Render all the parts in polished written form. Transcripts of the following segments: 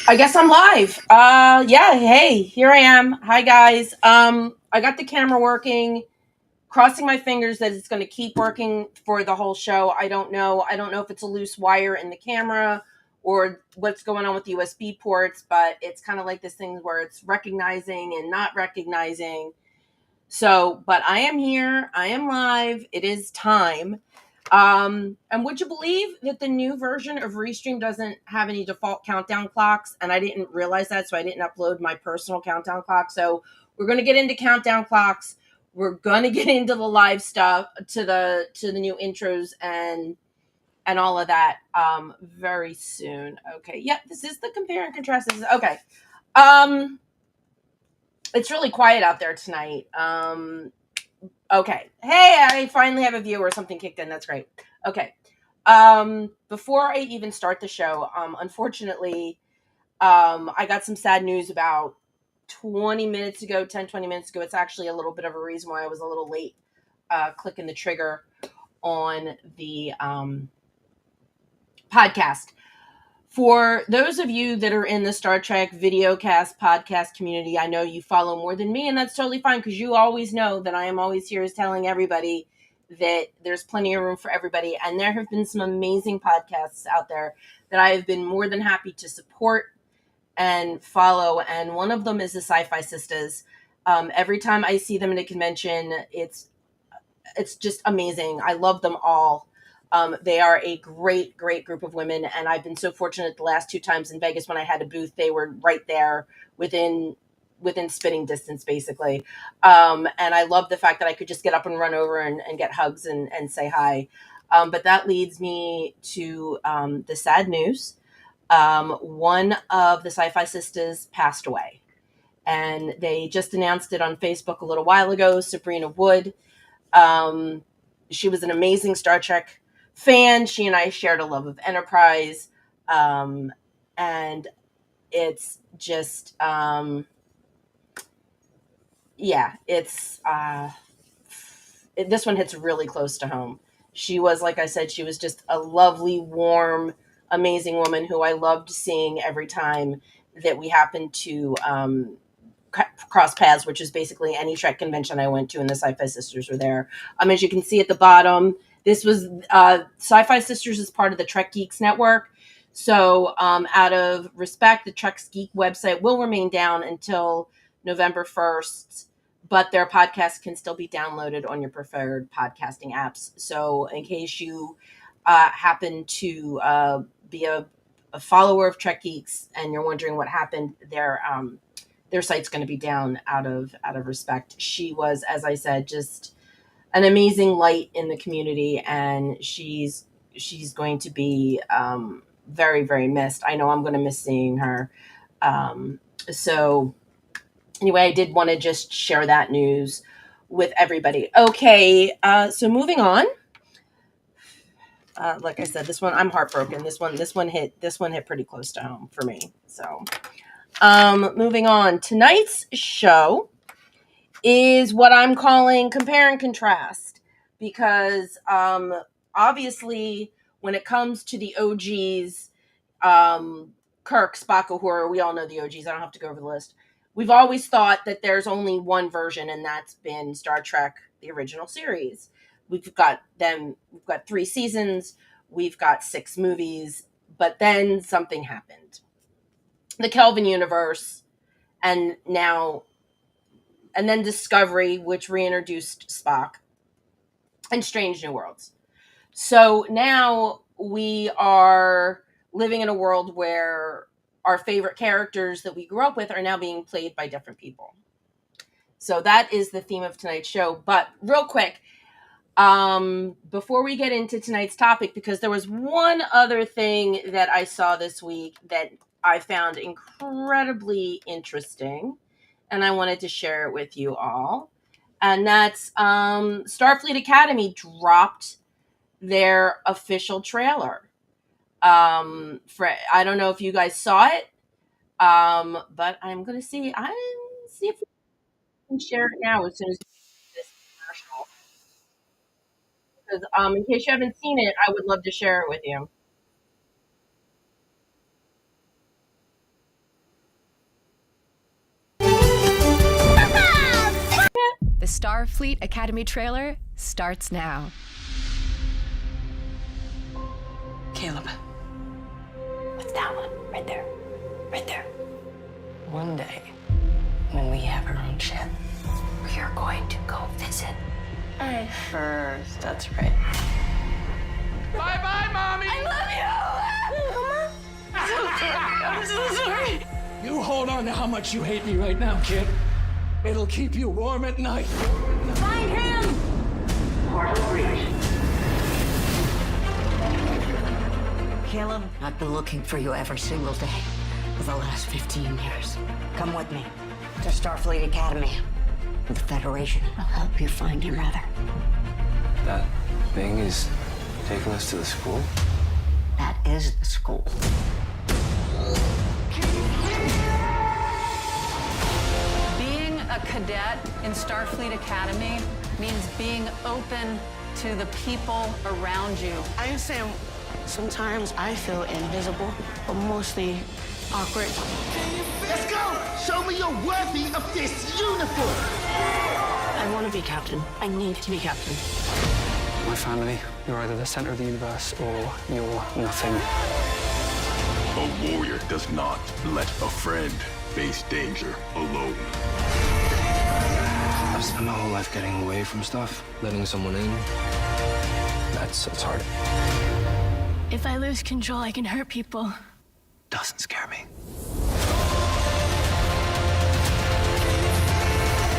I guess I'm live. Yeah, hey, here I am. Hi guys. I got the camera working, crossing my fingers that it's going to keep working for the whole show. I don't know. I don't know if it's a loose wire in the camera or what's going on with the USB ports, but it's kind of like this thing where it's recognizing and not recognizing. So, but I am here. I am live. It is time. And would you believe that the new version of Restream doesn't have any default countdown clocks? And I didn't realize that, so I didn't upload my personal countdown clock. So we're going to get into countdown clocks. We're going to get into the live stuff, to the new intros and all of that very soon. Okay, yeah, this is the compare and contrast. This is okay. Um, it's really quiet out there tonight. Okay. Hey, I finally have a viewer. Something kicked in. That's great. Okay. Before I even start the show, unfortunately, I got some sad news about 20 minutes ago, 10, 20 minutes ago. It's actually a little bit of a reason why I was a little late clicking the trigger on the podcast. For those of you that are in the Star Trek videocast podcast community, I know you follow more than me, and that's totally fine because you always know that I am always here is telling everybody that there's plenty of room for everybody. And there have been some amazing podcasts out there that I have been more than happy to support and follow. And one of them is the Sci-Fi Sisters. Every time I see them in a convention, it's just amazing. I love them all. They are a great, great group of women, and I've been so fortunate the last two times in Vegas when I had a booth, they were right there within spitting distance, basically. And I love the fact that I could just get up and run over and get hugs and say hi. But that leads me to the sad news. One of the Sci-Fi Sisters passed away, and they just announced it on Facebook a little while ago. Sabrina Wood. Um, she was an amazing Star Trek fan. She and I shared a love of Enterprise. Um, and it's just, yeah, this one hits really close to home. She was, like I said, she was just a lovely, warm, amazing woman who I loved seeing every time that we happened to cross paths, which is basically any Trek convention I went to, and the Sci-Fi Sisters were there. As you can see at the bottom, this was Sci-Fi Sisters is part of the Trek Geeks Network. So, out of respect, the Trek Geek website will remain down until November 1st, but their podcast can still be downloaded on your preferred podcasting apps. So, in case you happen to be a follower of Trek Geeks and you're wondering what happened, their site's going to be down out of respect. She was, as I said, just an amazing light in the community, and she's going to be very, very missed. I know I'm going to miss seeing her. So anyway, I did want to just share that news with everybody. Okay, so moving on. Like I said, this one I'm heartbroken. This one hit pretty close to home for me. So moving on. Tonight's show is what I'm calling compare and contrast because obviously when it comes to the OGs, Kirk, Spock, Uhura, we all know the OGs. I don't have to go over the list. We've always thought that there's only one version, and that's been Star Trek, the original series. We've got them. We've got 3 seasons. We've got 6 movies. But then something happened. The Kelvin universe, and now and then Discovery, which reintroduced Spock, and Strange New Worlds. So now we are living in a world where our favorite characters that we grew up with are now being played by different people. So that is the theme of tonight's show. But real quick, before we get into tonight's topic, because there was one other thing that I saw this week that I found incredibly interesting, and I wanted to share it with you all. And that's Starfleet Academy dropped their official trailer. For I don't know if you guys saw it, but I'm gonna see. See if we can share it now as soon as this commercial. Because in case you haven't seen it, I would love to share it with you. Starfleet Academy trailer starts now. Caleb. What's that one? Right there. Right there. One day, when we have our own ship, we are going to go visit Earth first. That's right. Bye-bye, Mommy! I love you! I'm so sorry. You hold on to how much you hate me right now, kid. It'll keep you warm at night. Find him! Portal breach. Caleb, I've been looking for you every single day for the last 15 years. Come with me to Starfleet Academy. The Federation will help you find your mother. That thing is taking us to the school? That is the school. Being a cadet in Starfleet Academy means being open to the people around you. I understand sometimes I feel invisible, but mostly awkward. Let's go! Show me you're worthy of this uniform! I want to be captain. I need to be captain. My family, you're either the center of the universe or you're nothing. A warrior does not let a friend face danger alone. I've spent my whole life getting away from stuff, letting someone in. It's hard. If I lose control, I can hurt people. Doesn't scare me.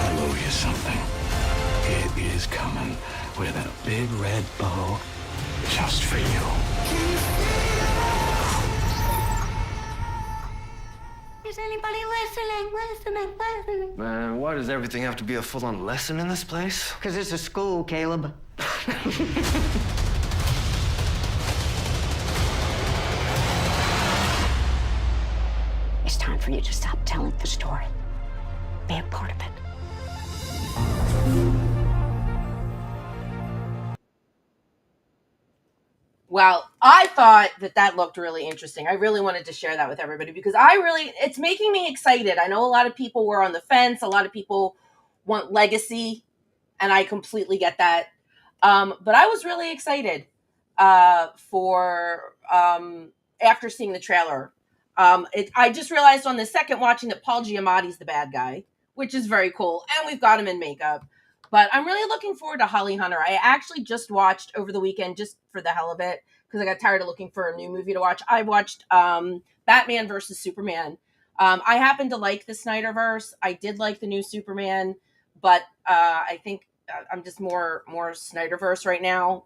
I'll owe you something. It is coming with a big red bow just for you. Is anybody listening? Man, why does everything have to be a full-on lesson in this place? Because it's a school, Caleb. It's time for you to stop telling the story. Be a part of it. Well, I thought that looked really interesting. I really wanted to share that with everybody because it's making me excited. I know a lot of people were on the fence. A lot of people want legacy, and I completely get that. But I was really excited for after seeing the trailer. I just realized on the second watching that Paul Giamatti's the bad guy, which is very cool. And we've got him in makeup. But I'm really looking forward to Holly Hunter. I actually just watched over the weekend, just for the hell of it, because I got tired of looking for a new movie to watch. I watched Batman versus Superman. I happen to like the Snyderverse. I did like the new Superman, but I think I'm just more Snyderverse right now.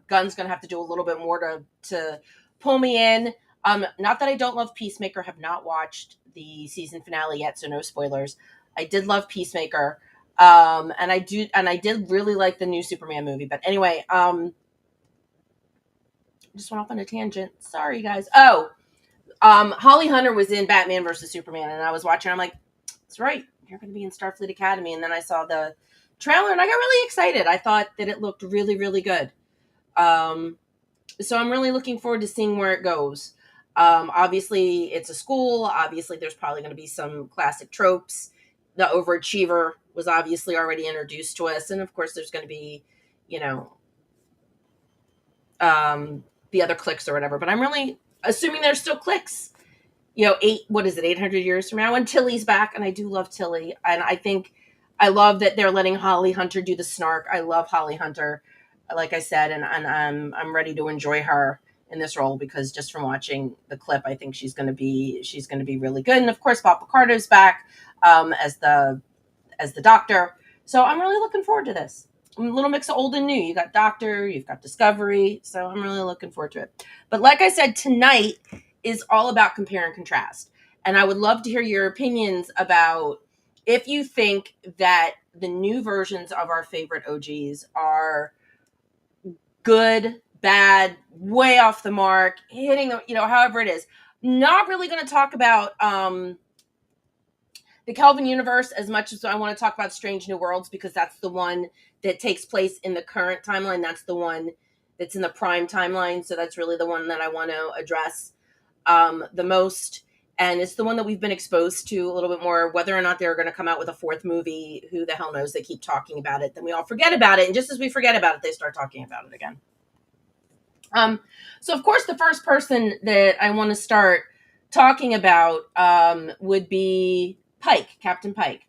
Gunn's going to have to do a little bit more to pull me in. Not that I don't love Peacemaker. Have not watched the season finale yet, so no spoilers. I did love Peacemaker. And I did really like the new Superman movie, but anyway, just went off on a tangent. Sorry guys. Holly Hunter was in Batman versus Superman, and I was watching, I'm like, that's right. You're going to be in Starfleet Academy. And then I saw the trailer and I got really excited. I thought that it looked really, really good. So I'm really looking forward to seeing where it goes. Obviously it's a school. Obviously there's probably going to be some classic tropes. The overachiever was obviously already introduced to us. And of course there's going to be, the other cliques or whatever, but I'm really assuming there's still cliques, 800 years from now, and Tilly's back. And I do love Tilly. And I love that they're letting Holly Hunter do the snark. I love Holly Hunter, like I said, and I'm ready to enjoy her in this role because just from watching the clip, I think she's going to be really good. And of course, Bob Picardo's back as the Doctor. So I'm really looking forward to this. A little mix of old and new. You got Doctor, you've got Discovery. So I'm really looking forward to it. But like I said, tonight is all about compare and contrast. And I would love to hear your opinions about if you think that the new versions of our favorite OGs are good, bad, way off the mark, hitting the, however it is. Not really going to talk about the Kelvin universe as much as I want to talk about Strange New Worlds, because that's the one that takes place in the current timeline. That's the one that's in the prime timeline. So that's really the one that I want to address the most. And it's the one that we've been exposed to a little bit more. Whether or not they're going to come out with a fourth movie, who the hell knows? They keep talking about it, then we all forget about it, and just as we forget about it, they start talking about it again. So of course, the first person that I want to start talking about would be Pike, Captain Pike,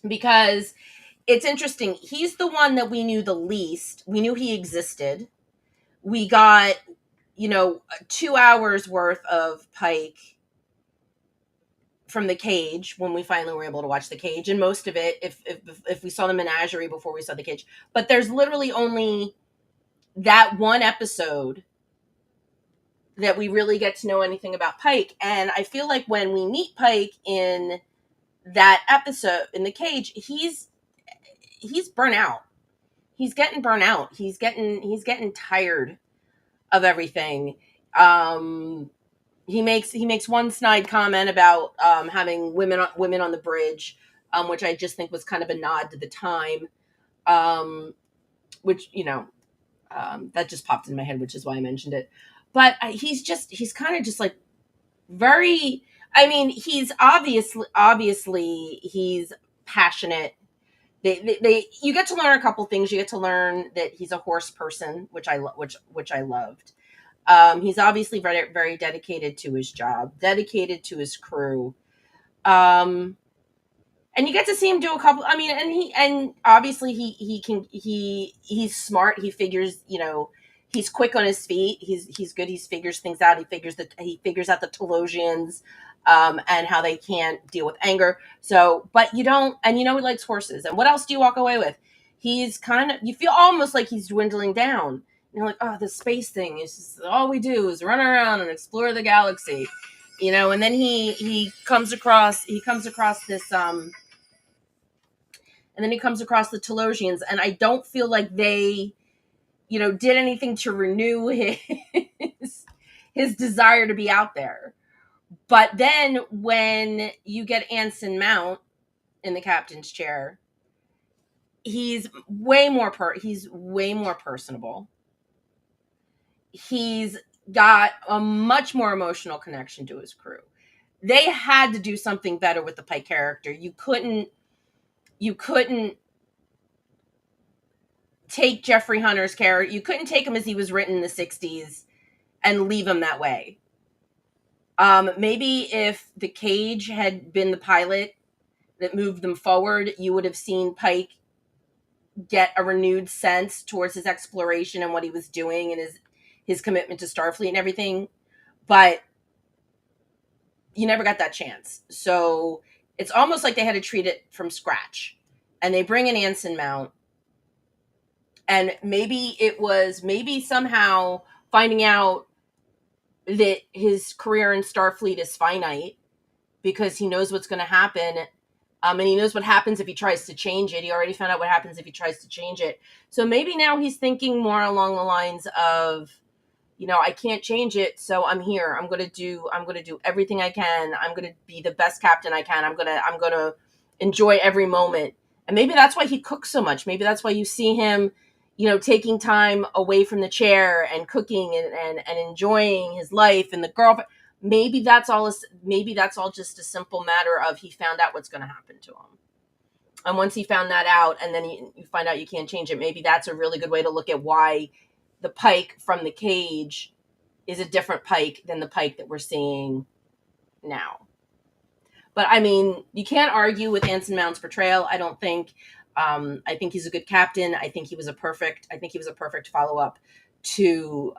because it's interesting. He's the one that we knew the least. We knew he existed. We got, 2 hours worth of Pike from the cage when we finally were able to watch the cage, and most of it, if we saw the menagerie before we saw the cage. But there's literally only that one episode that we really get to know anything about Pike. And I feel like when we meet Pike in that episode in the cage, he's burnt out. He's getting burnt out. He's getting tired of everything. He makes one snide comment about having women on the bridge, which I just think was kind of a nod to the time, which that just popped in my head, which is why I mentioned it. But he's kind of just like very. I mean, he's obviously he's passionate. You get to learn a couple things. You get to learn that he's a horse person, which I loved. He's obviously very, very dedicated to his job, dedicated to his crew. And you get to see him do a couple. I mean, and obviously he's smart. He figures, he's quick on his feet. He's good. He figures things out. He figures out the Telosians, and how they can't deal with anger. So, but you don't, and he likes horses. And what else do you walk away with? He's you feel almost like he's dwindling down. You're like, oh, the space thing is just all we do is run around and explore the galaxy, and then he comes across this and then he comes across the Telosians, and I don't feel like they, did anything to renew his desire to be out there. But then when you get Anson Mount in the captain's chair, he's way more personable. He's got a much more emotional connection to his crew. They had to do something better with the Pike character. You couldn't take Jeffrey Hunter's character. You couldn't take him as he was written in the 60s and leave him that way. Maybe if the cage had been the pilot that moved them forward, you would have seen Pike get a renewed sense towards his exploration and what he was doing and his commitment to Starfleet and everything. But you never got that chance. So it's almost like they had to treat it from scratch. And they bring in Anson Mount. And maybe somehow finding out that his career in Starfleet is finite because he knows what's going to happen. And he knows what happens if he tries to change it. He already found out what happens if he tries to change it. So maybe now he's thinking more along the lines of, I can't change it. So I'm here. I'm going to do everything I can. I'm going to be the best captain I can. I'm going to enjoy every moment. And maybe that's why he cooks so much. Maybe that's why you see him, taking time away from the chair and cooking and enjoying his life and the girlfriend. Maybe that's all just a simple matter of he found out what's going to happen to him. And once he found that out, and then you find out you can't change it, maybe that's a really good way to look at why the Pike from the cage is a different Pike than the Pike that we're seeing now. But I mean, you can't argue with Anson Mount's portrayal. I don't think. I think he's a good captain. I think he was a perfect follow-up to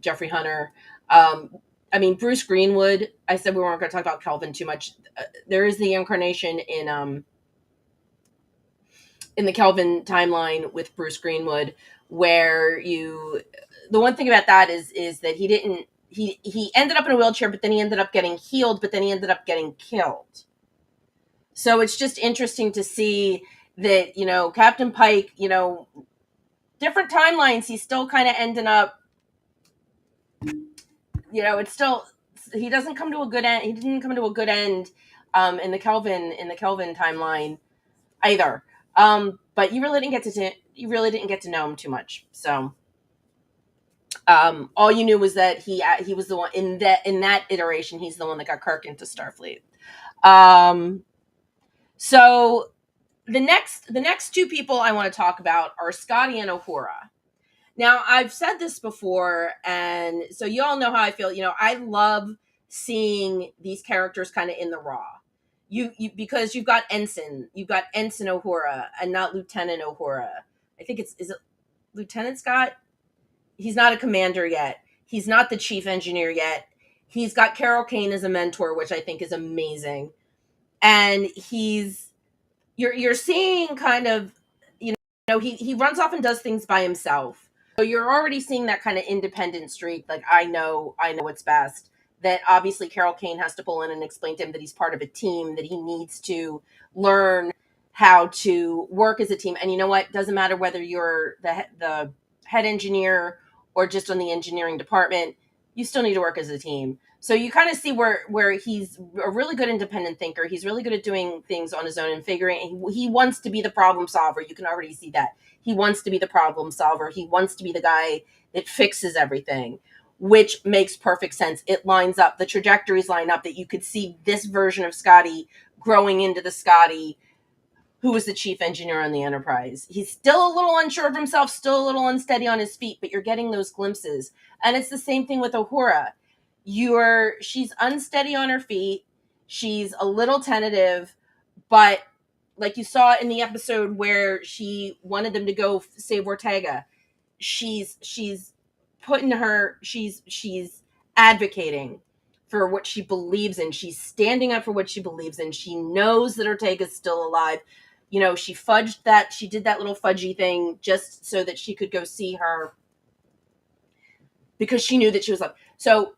Jeffrey Hunter. I mean, Bruce Greenwood. I said we weren't going to talk about Kelvin too much. There is the incarnation in the Kelvin timeline with Bruce Greenwood, where the one thing about that is that he ended up in a wheelchair, but then he ended up getting healed, but then he ended up getting killed. So it's just interesting to see that, Captain Pike, different timelines, he's still kind of ending up, it's still, he doesn't come to a good end. He didn't come to a good end in the Kelvin timeline either. But you really didn't get to know him too much. So All you knew was that he was the one in that iteration. He's the one that got Kirk into Starfleet. So the next two people I want to talk about are Scotty and Uhura. Now, I've said this before, and so you all know how I feel. I love seeing these characters kind of in the raw. You because you've got Ensign Uhura, and not Lieutenant Uhura. I think is it Lieutenant Scott? He's not a commander yet. He's not the chief engineer yet. He's got Carol Kane as a mentor, which I think is amazing. And you're seeing kind of, he runs off and does things by himself. So you're already seeing that kind of independent streak. Like, I know what's best. That obviously Carol Kane has to pull in and explain to him that he's part of a team, that he needs to learn how to work as a team. And you know what? Doesn't matter whether you're the head engineer or just on the engineering department, you still need to work as a team. So you kind of see where he's a really good independent thinker. He's really good at doing things on his own and figuring. He wants to be the problem solver. You can already see that. He wants to be the problem solver. He wants to be the guy that fixes everything, which makes perfect sense. It lines up. The trajectories line up that you could see this version of Scotty growing into the Scotty who was the chief engineer on the Enterprise. He's still a little unsure of himself, still a little unsteady on his feet, but you're getting those glimpses. And it's the same thing with Uhura. She's unsteady on her feet. She's a little tentative, but like you saw in the episode where she wanted them to go save Ortega, she's advocating for what she believes in. She's standing up for what she believes in. She knows that Ortega's still alive. She did that little fudgy thing just so that she could go see her, because she knew that she was alive. So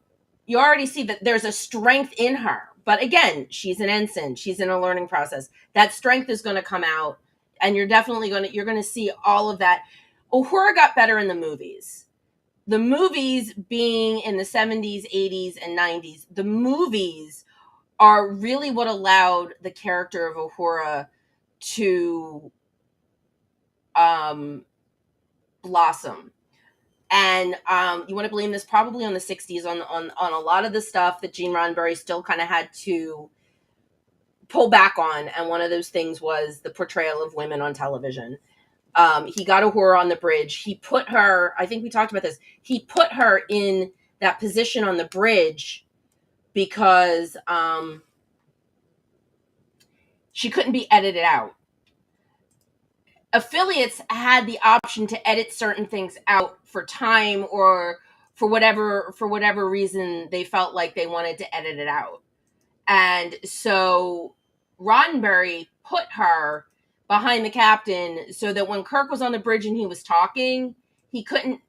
you already see that there's a strength in her. But again, she's an ensign. She's in a learning process. That strength is going to come out, and you're going to see all of that. Uhura got better in the movies. The movies being in the 70s, 80s, and 90s, the movies are really what allowed the character of Uhura to blossom. And you want to blame this probably on the 60s, on a lot of the stuff that Gene Roddenberry still kind of had to pull back on. And one of those things was the portrayal of women on television. He got Uhura on the bridge. He put her, I think we talked about this, he put her in that position on the bridge because she couldn't be edited out. Affiliates had the option to edit certain things out for time or for whatever reason they felt like they wanted to edit it out. And so Roddenberry put her behind the captain so that when Kirk was on the bridge and he was talking, you couldn't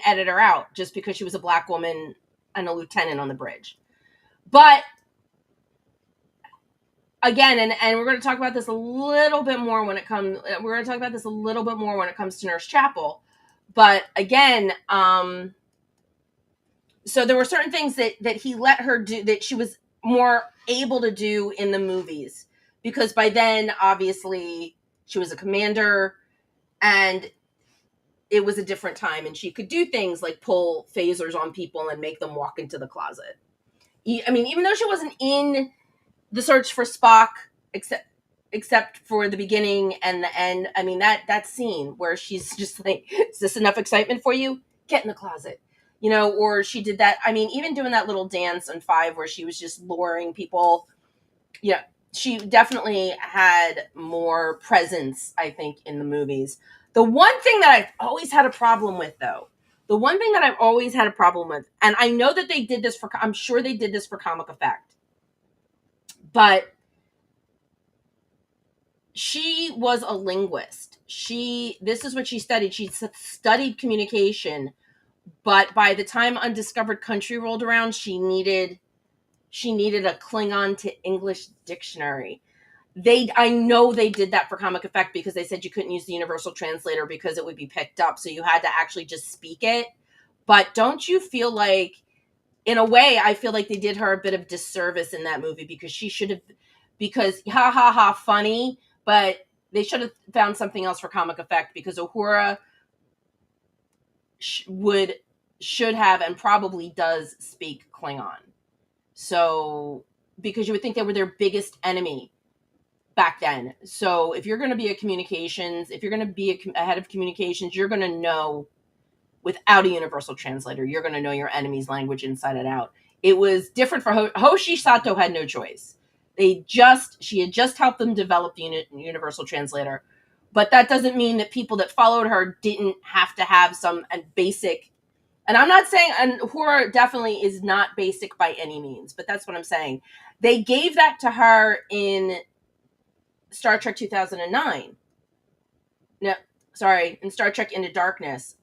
edit her out just because she was a black woman and a lieutenant on the bridge. But again, and we're going to talk about this a little bit more when it comes to Nurse Chapel. But again, so there were certain things that he let her do that she was more able to do in the movies, because by then, obviously, she was a commander and it was a different time, and she could do things like pull phasers on people and make them walk into the closet. I mean, even though she wasn't in the search for Spock, except for the beginning and the end. I mean, that scene where she's just like, is this enough excitement for you? Get in the closet. Or she did that. I mean, even doing that little dance on 5 where she was just luring people. She definitely had more presence, I think, in the movies. The one thing that I've always had a problem with, though, and I know that they did this I'm sure they did this for comic effect, but she was a linguist. This is what she studied. She studied communication, but by the time Undiscovered Country rolled around, she needed a Klingon to English dictionary. I know they did that for comic effect because they said you couldn't use the universal translator because it would be picked up, so you had to actually just speak it. But don't you feel like, in a way, I feel like they did her a bit of disservice in that movie, because ha ha ha funny, but they should have found something else for comic effect, because Uhura, should have and probably does speak Klingon. So, because you would think they were their biggest enemy back then. So if you're going to be if you're going to be a head of communications, you're going to know, without a universal translator, you're going to know your enemy's language inside and out. It was different for Hoshi Sato had no choice. She had just helped them develop the universal translator. But that doesn't mean that people that followed her didn't have to have some basic, and I'm not saying, and horror definitely is not basic by any means, but that's what I'm saying. They gave that to her in Star Trek 2009. No, sorry, in Star Trek Into Darkness,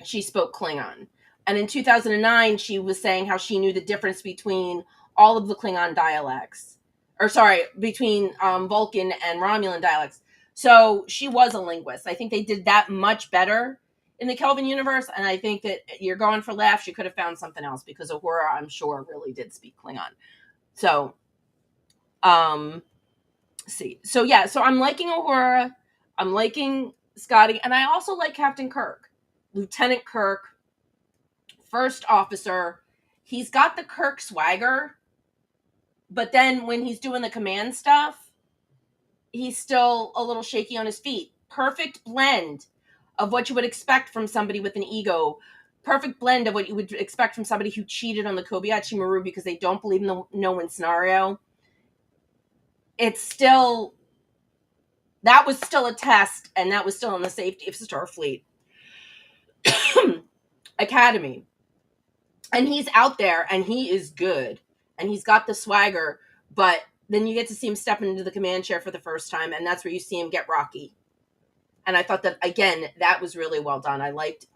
she spoke Klingon. And in 2009, she was saying how she knew the difference between all of the Klingon dialects. Or sorry, between Vulcan and Romulan dialects. So she was a linguist. I think they did that much better in the Kelvin universe. And I think that you're going for laughs. You could have found something else, because Uhura, I'm sure, really did speak Klingon. So, see. So yeah, so I'm liking Uhura. I'm liking Scotty. And I also like Captain Kirk. Lieutenant Kirk, first officer. He's got the Kirk swagger, but then when he's doing the command stuff, he's still a little shaky on his feet. Perfect blend of what you would expect from somebody with an ego. Perfect blend of what you would expect from somebody who cheated on the Kobayashi Maru because they don't believe in the no-win scenario. It's still, that was still a test, and that was still in the safety of Starfleet Academy. And he's out there, and he is good, and he's got the swagger, but then you get to see him step into the command chair for the first time, and that's where you see him get rocky. And I thought that, again, that was really well done. I liked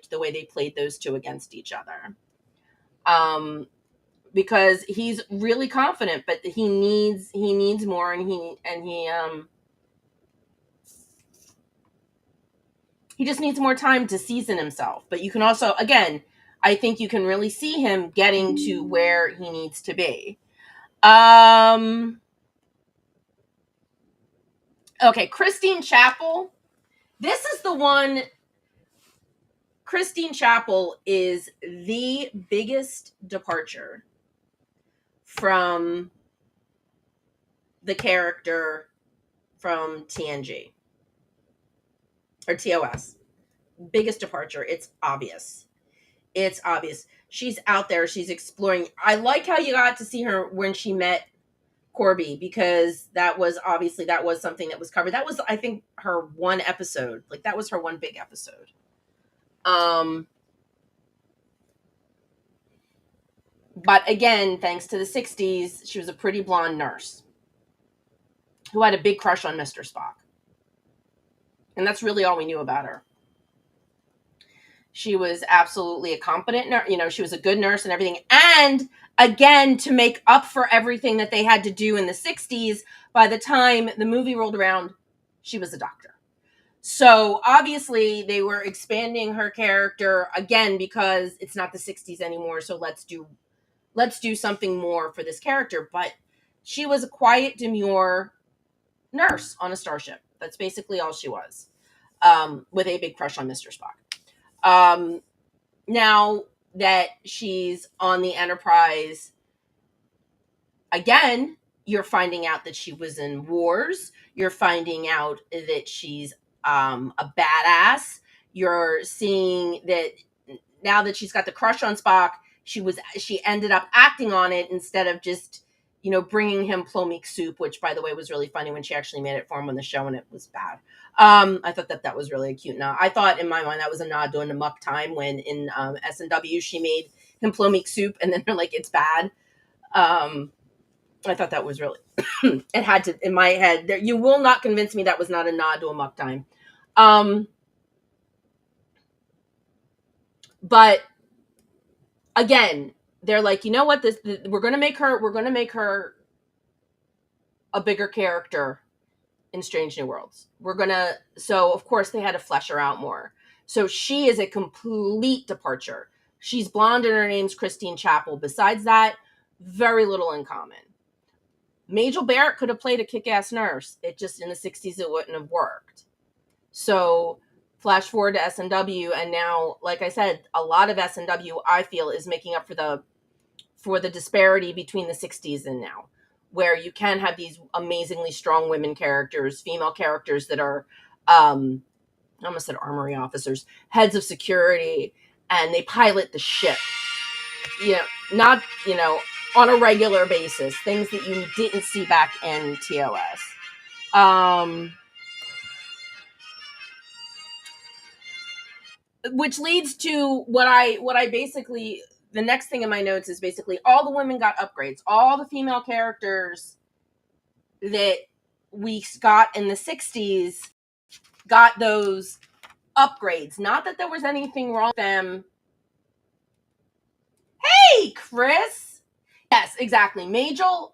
the way they played those two against each other. Because he's really confident, but he needs more, and he just needs more time to season himself. But you can also, again, I think you can really see him getting to where he needs to be. Okay, Christine Chapel. This is the one. Christine Chapel is the biggest departure from the character from TNG or TOS. Biggest departure. It's obvious. She's out there. She's exploring. I like how you got to see her when she met Corby, because that was something that was covered. That was, I think, her one episode. Like, that was her one big episode. But again, thanks to the 60s, she was a pretty blonde nurse who had a big crush on Mr. Spock. And that's really all we knew about her. She was absolutely a competent nurse. You know, she was a good nurse and everything. And again, to make up for everything that they had to do in the 60s, by the time the movie rolled around, she was a doctor. So obviously they were expanding her character again, because it's not the 60s anymore. So let's do something more for this character. But she was a quiet, demure nurse on a starship. That's basically all she was, with a big crush on Mr. Spock. Now that she's on the Enterprise, again, you're finding out that she was in wars. You're finding out that she's a badass. You're seeing that now that she's got the crush on Spock, she ended up acting on it instead of just, bringing him plomeek soup, which, by the way, was really funny when she actually made it for him on the show, and it was bad. I thought that was really a cute nod. I thought, in my mind, that was a nod during the muck time when in S&W she made him plomeek soup, and then they're like, it's bad. I thought that was really, it had to, in my head, you will not convince me that was not a nod to a muck time. But again, they're like, you know what, we're going to make her a bigger character in Strange New Worlds. So of course they had to flesh her out more. So she is a complete departure. She's blonde and her name's Christine Chapel. Besides that, very little in common. Majel Barrett could have played a kick-ass nurse. It just, in the 60s, it wouldn't have worked. So Flash forward to SNW, and now, like I said, a lot of SNW I feel is making up for the disparity between the 60s and now, where you can have these amazingly strong women characters, female characters that are, I almost said armory officers, heads of security, and they pilot the ship. Not, on a regular basis, things that you didn't see back in TOS. Which leads to what I basically, the next thing in my notes is basically all the women got upgrades. All the female characters that we got in the 60s got those upgrades. Not that there was anything wrong with them. Hey, Chris! Yes, exactly. Majel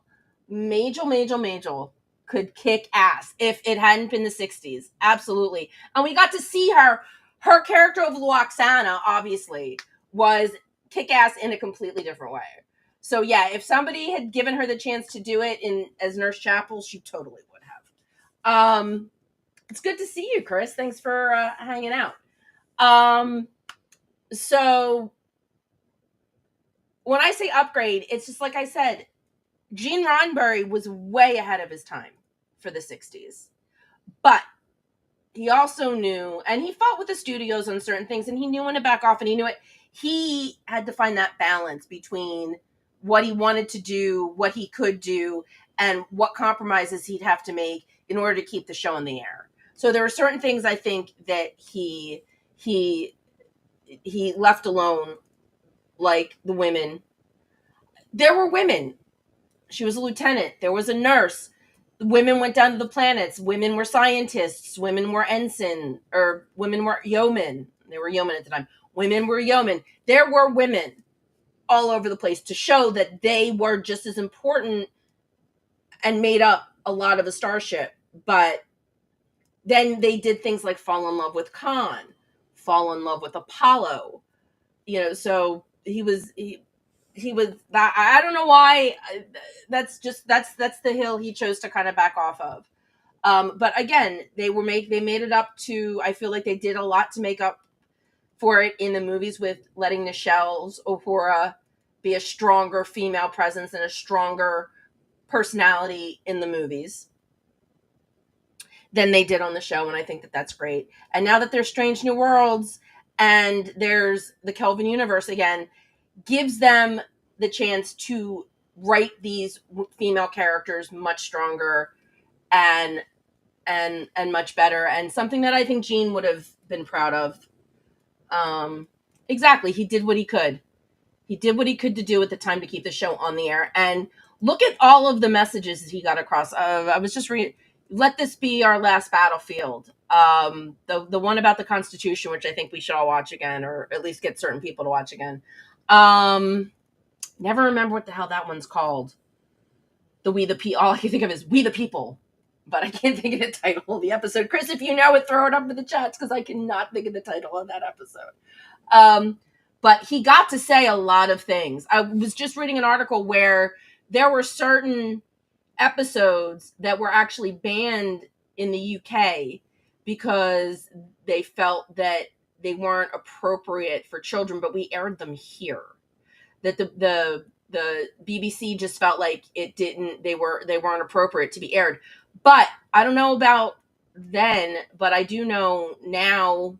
could kick ass if it hadn't been the 60s. Absolutely. And we got to see her. Her character of Luoxana, obviously, was kick ass in a completely different way. So yeah, if somebody had given her the chance to do it as Nurse Chapel, she totally would have. It's good to see you, Chris. Thanks for hanging out. So when I say upgrade, it's just like I said, Gene Roddenberry was way ahead of his time for the 60s. But he also knew, and he fought with the studios on certain things, and he knew when to back off, and he knew it. He had to find that balance between what he wanted to do, what he could do, and what compromises he'd have to make in order to keep the show in the air. So there were certain things I think that he left alone, like the women. There were women. She was a lieutenant. There was a nurse. Women went down to the planets. Women were scientists. Women were ensign, or women were yeomen. They were yeomen at the time. Women were yeomen. There were women all over the place to show that they were just as important and made up a lot of the starship. But then they did things like fall in love with Khan, fall in love with Apollo. So he was that. I don't know why. That's the hill he chose to kind of back off of. But again, they made it up to. I feel like they did a lot to make up for it in the movies with letting Nichelle Uhura be a stronger female presence and a stronger personality in the movies than they did on the show, and I think that that's great. And now that there's Strange New Worlds and there's the Kelvin universe again, gives them the chance to write these female characters much stronger and much better, and something that I think Gene would have been proud of. Exactly, he did what he could. He did what he could to do at the time to keep the show on the air. And look at all of the messages he got across. I was just reading, let this be our last battlefield. The one about the Constitution, which I think we should all watch again, or at least get certain people to watch again. Never remember what the hell that one's called. All I can think of is We the People, but I can't think of the title of the episode. Chris, if you know it, throw it up in the chats, because I cannot think of the title of that episode. But he got to say a lot of things. I was just reading an article where there were certain episodes that were actually banned in the UK because they felt that they weren't appropriate for children, but we aired them here. That the BBC just felt like they weren't appropriate to be aired. But I don't know about then, but I do know now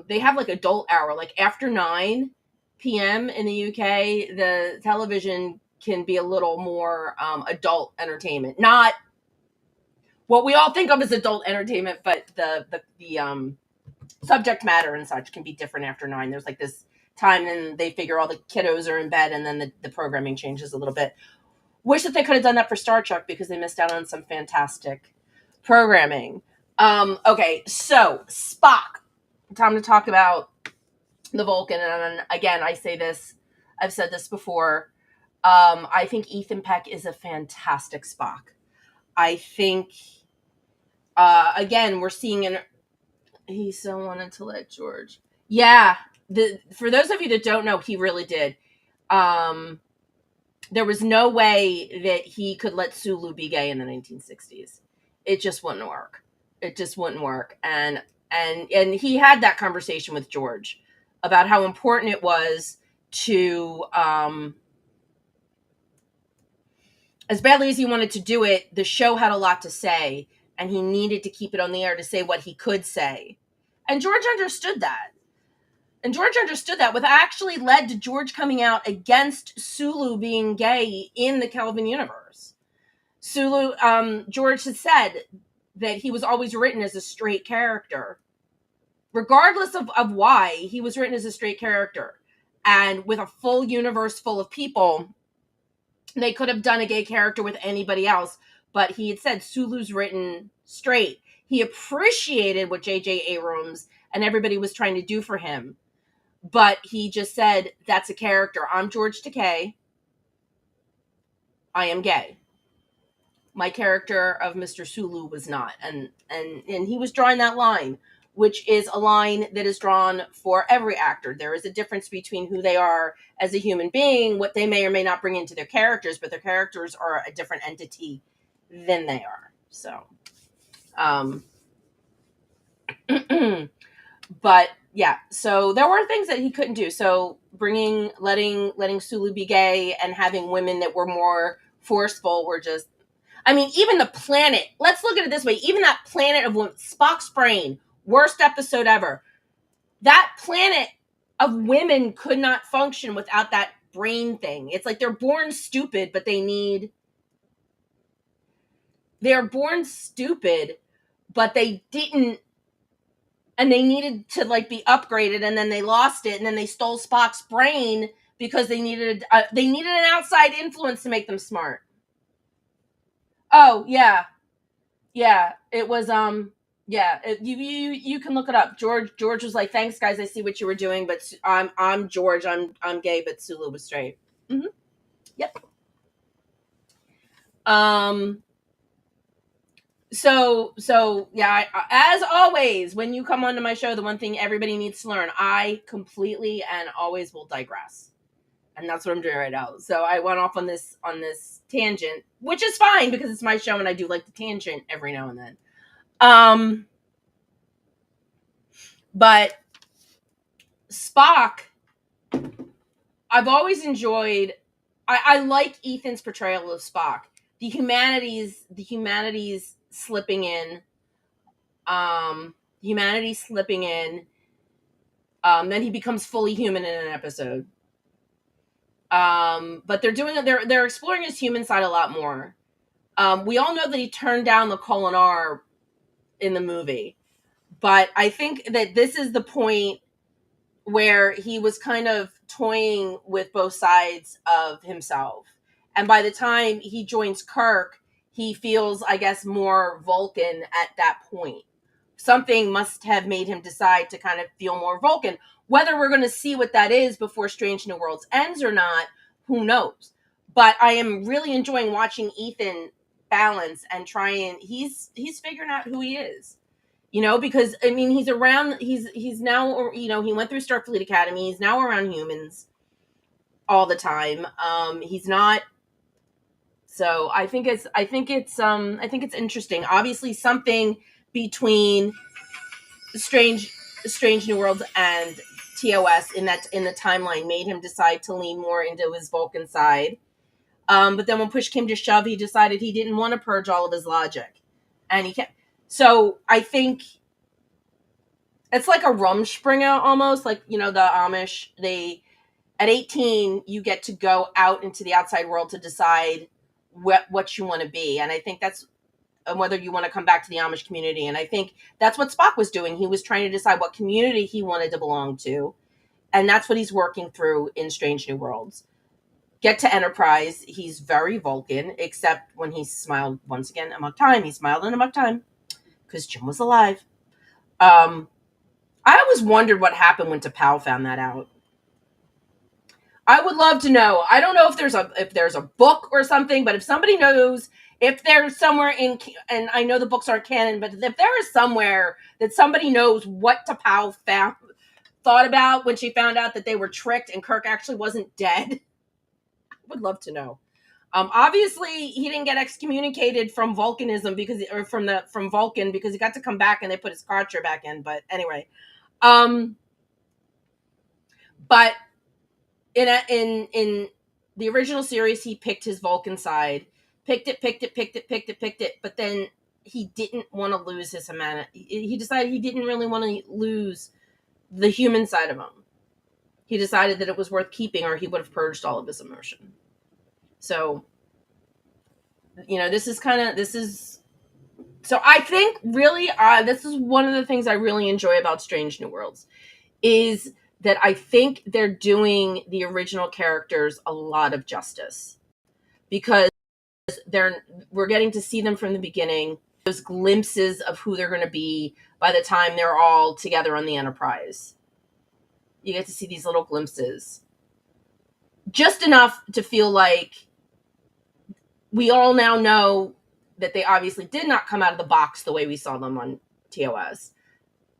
they have like adult hour, like after 9 p.m. in the UK, the television can be a little more adult entertainment. Not what we all think of as adult entertainment, but the subject matter and such can be different after 9. There's like this time and they figure all the kiddos are in bed, and then the programming changes a little bit. Wish that they could have done that for Star Trek, because they missed out on some fantastic programming. Okay, so Spock. Time to talk about the Vulcan. And again, I say this, I've said this before. I think Ethan Peck is a fantastic Spock. I think, again, we're seeing he so wanted to let George. Yeah. For those of you that don't know, he really did. There was no way that he could let Sulu be gay in the 1960s. It just wouldn't work. And And he had that conversation with George about how important it was to, as badly as he wanted to do it, the show had a lot to say, and he needed to keep it on the air to say what he could say. And George understood that. And George understood that, which actually led to George coming out against Sulu being gay in the Kelvin universe. George has said that he was always written as a straight character. Regardless of why, he was written as a straight character. And with a full universe full of people, they could have done a gay character with anybody else, but he had said Sulu's written straight. He appreciated what J.J. Abrams and everybody was trying to do for him, but he just said, that's a character. I'm George Takei. I am gay. My character of Mr. Sulu was not. And he was drawing that line, which is a line that is drawn for every actor. There is a difference between who they are as a human being, what they may or may not bring into their characters, but their characters are a different entity than they are. So, but yeah, so there were things that he couldn't do. So letting Sulu be gay and having women that were more forceful were just, I mean, even the planet, let's look at it this way. Even that planet of Spock's brain, worst episode ever. That planet of women could not function without that brain thing. It's like they're born stupid, but they're born stupid, but they didn't, and they needed to like be upgraded, and then they lost it, and then they stole Spock's brain because they needed an outside influence to make them smart. Oh, yeah. Yeah, it was, you can look it up. George was like, thanks guys, I see what you were doing, but I'm George, I'm gay, but Sulu was straight. Mm-hmm. Yep. So yeah, as always, when you come onto my show, the one thing everybody needs to learn, I completely and always will digress. And that's what I'm doing right now. So I went off on this tangent, which is fine because it's my show and I do like the tangent every now and then. But Spock, I've always enjoyed. I like Ethan's portrayal of Spock. The humanities slipping in. Then he becomes fully human in an episode. But they're exploring his human side a lot more. We all know that he turned down the Kolinar in the movie, but I think that this is the point where he was kind of toying with both sides of himself. And by the time he joins Kirk, he feels, I guess, more Vulcan at that point. Something must have made him decide to kind of feel more Vulcan. Whether we're going to see what that is before Strange New Worlds ends or not, who knows? But I am really enjoying watching Ethan balance and he's figuring out who he is. You know, because I mean, he's now, you know, he went through Starfleet Academy. He's now around humans all the time. He's not. So I think it's interesting. Obviously, something between Strange New Worlds and TOS in the timeline made him decide to lean more into his Vulcan side. But then when push came to shove, he decided he didn't want to purge all of his logic, and he kept. So I think it's like a Rumspringa almost, like, you know, the Amish, at 18, you get to go out into the outside world to decide what you want to be. And I think that's whether you want to come back to the Amish community. And I think that's what Spock was doing. He was trying to decide what community he wanted to belong to. And that's what he's working through in Strange New Worlds. Get to Enterprise. He's very Vulcan, except when he smiled once again amok time. He smiled in amok time because Jim was alive. I always wondered what happened when T'Pau found that out. I would love to know. I don't know if there's a book or something, but if somebody knows, if there's somewhere and I know the books aren't canon, but if there is somewhere that somebody knows what T'Pau thought about when she found out that they were tricked and Kirk actually wasn't dead, I would love to know. Obviously, he didn't get excommunicated from Vulcanism from Vulcan because he got to come back and they put his crotcher back in. But anyway, but in the original series, he picked his Vulcan side, picked it. But then he didn't want to lose his humanity. He decided he didn't really want to lose the human side of him. He decided that it was worth keeping, or he would have purged all of his emotion. So, so I think really, this is one of the things I really enjoy about Strange New Worlds, is that I think they're doing the original characters a lot of justice, because we're getting to see them from the beginning, those glimpses of who they're going to be by the time they're all together on the Enterprise. You get to see these little glimpses, just enough to feel like we all now know that they obviously did not come out of the box the way we saw them on TOS.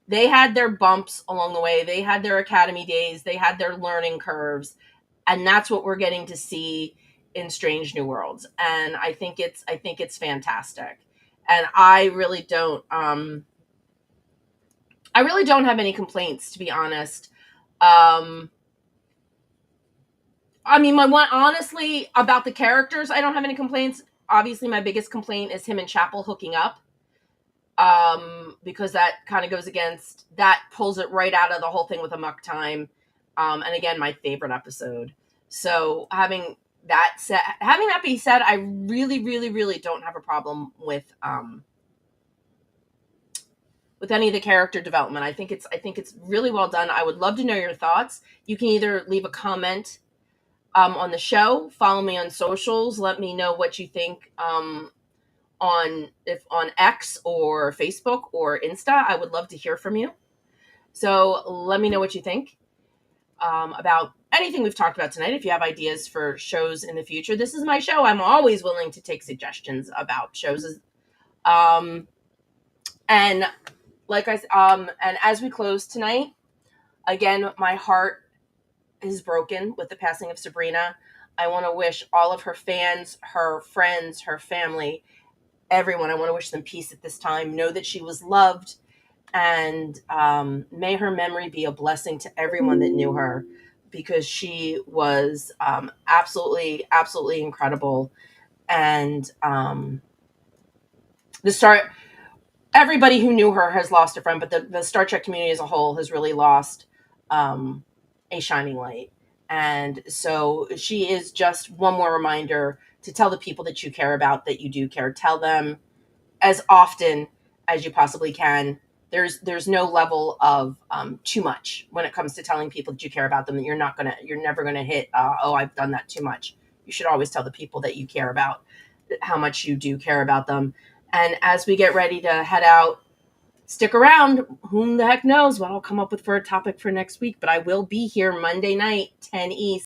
They had their bumps along the way. They had their academy days. They had their learning curves. And that's what we're getting to see in Strange New Worlds. And I think it's fantastic. And I really don't have any complaints, to be honest. Honestly, about the characters, I don't have any complaints. Obviously, my biggest complaint is him and Chapel hooking up. Because that kind of pulls it right out of the whole thing with Amok Time. And again, my favorite episode. So having that be said, I really, really, really don't have a problem with any of the character development. I think it's really well done. I would love to know your thoughts. You can either leave a comment on the show, follow me on socials, let me know what you think on X or Facebook or Insta. I would love to hear from you. So let me know what you think about anything we've talked about tonight. If you have ideas for shows in the future, this is my show. I'm always willing to take suggestions about shows. And as we close tonight, again, my heart is broken with the passing of Sabrina. I want to wish all of her fans, her friends, her family, everyone, I want to wish them peace at this time. Know that she was loved, and may her memory be a blessing to everyone that knew her, because she was absolutely, absolutely incredible. And everybody who knew her has lost a friend, but the Star Trek community as a whole has really lost a shining light. And so she is just one more reminder to tell the people that you care about that you do care. Tell them as often as you possibly can. There's no level of too much when it comes to telling people that you care about them, that you're never gonna hit I've done that too much. You should always tell the people that you care about how much you do care about them. And as we get ready to head out, stick around. Whom the heck knows what I'll come up with for a topic for next week, but I will be here Monday night, 10 East.